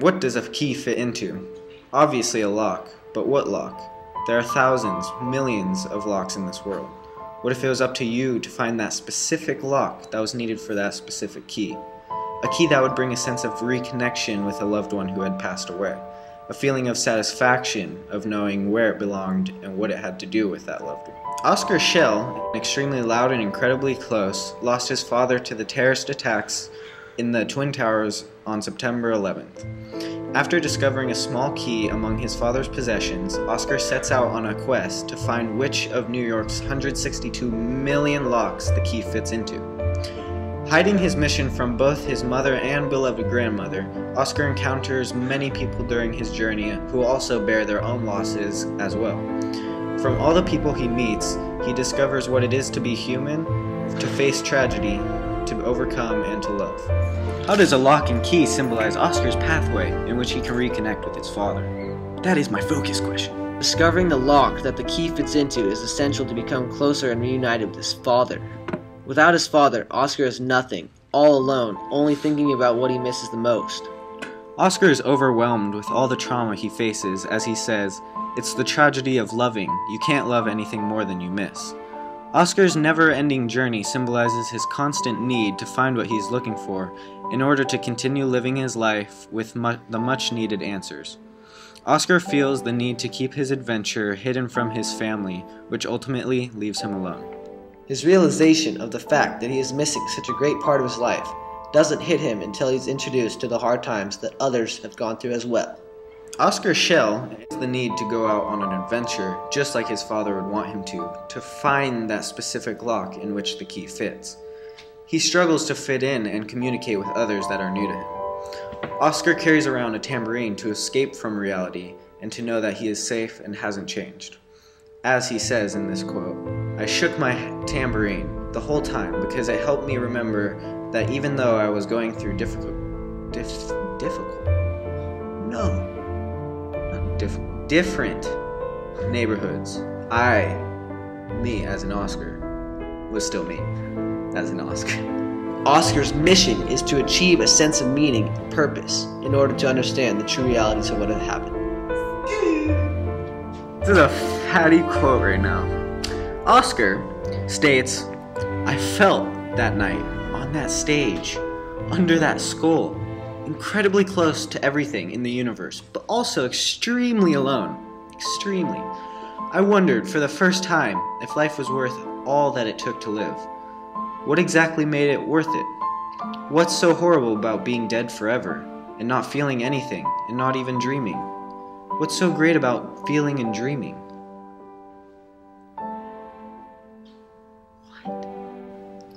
What does a key fit into? Obviously a lock, but what lock? There are thousands, millions of locks in this world. What if it was up to you to find that specific lock that was needed for that specific key? A key that would bring a sense of reconnection with a loved one who had passed away. A feeling of satisfaction of knowing where it belonged and what it had to do with that loved one. Oscar Schell, extremely loud and incredibly close, lost his father to the terrorist attacks in the Twin Towers on September 11th. After discovering a small key among his father's possessions, Oscar sets out on a quest to find which of New York's 162 million locks the key fits into. Hiding his mission from both his mother and beloved grandmother, Oscar encounters many people during his journey who also bear their own losses as well. From all the people he meets, he discovers what it is to be human, to face tragedy, to overcome, and to love. How does a lock and key symbolize Oscar's pathway in which he can reconnect with his father? That is my focus question. Discovering the lock that the key fits into is essential to become closer and reunited with his father. Without his father, Oscar is nothing, all alone, only thinking about what he misses the most. Oscar is overwhelmed with all the trauma he faces as he says, "It's the tragedy of loving. You can't love anything more than you miss." Oscar's never-ending journey symbolizes his constant need to find what he's looking for in order to continue living his life with the much-needed answers. Oscar feels the need to keep his adventure hidden from his family, which ultimately leaves him alone. His realization of the fact that he is missing such a great part of his life doesn't hit him until he's introduced to the hard times that others have gone through as well. Oscar Schell has the need to go out on an adventure, just like his father would want him to find that specific lock in which the key fits. He struggles to fit in and communicate with others that are new to him. Oscar carries around a tambourine to escape from reality and to know that he is safe and hasn't changed. As he says in this quote, "I shook my tambourine the whole time because it helped me remember that even though I was going through different neighborhoods, me as an Oscar, was still me as an Oscar." Oscar's mission is to achieve a sense of meaning and purpose in order to understand the true realities of what had happened. This is a fatty quote right now. Oscar states, "I felt that night, on that stage, under that skull, incredibly close to everything in the universe, but also extremely alone. Extremely. I wondered for the first time if life was worth all that it took to live. What exactly made it worth it? What's so horrible about being dead forever, and not feeling anything, and not even dreaming? What's so great about feeling and dreaming?"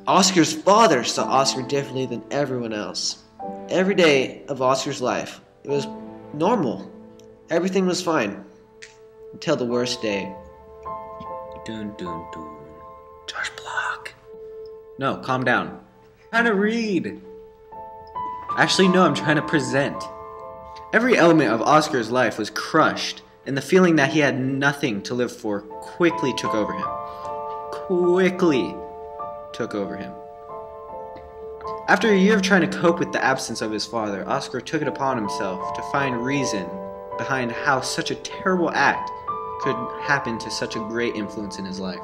Oscar's father saw Oscar differently than everyone else. Every day of Oscar's life, it was normal. Everything was fine. Until the worst day. Dun dun dun. Josh Block. No, calm down. I'm trying to read. Actually, no, I'm trying to present. Every element of Oscar's life was crushed, and the feeling that he had nothing to live for quickly took over him. After a year of trying to cope with the absence of his father, Oscar took it upon himself to find reason behind how such a terrible act could happen to such a great influence in his life.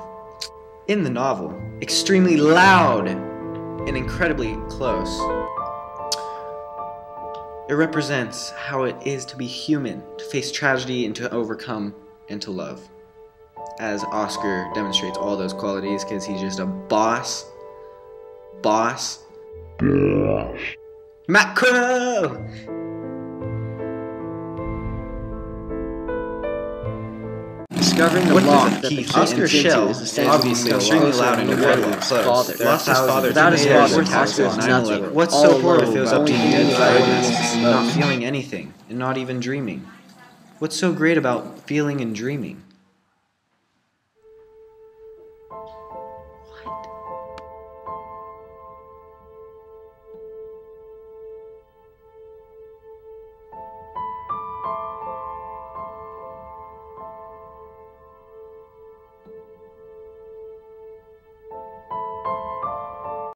In the novel, extremely loud and incredibly close, it represents how it is to be human, to face tragedy and to overcome and to love. As Oscar demonstrates all those qualities because he's just a boss. Macro! Discovering the lock that the key Oscar Schell, is essential obviously extremely loud and incredibly close. Lost his father Without his father, Oscar Oscar is nothing. What's so horrible if it was up to you, not feeling anything and not even dreaming? What's so great about feeling and dreaming?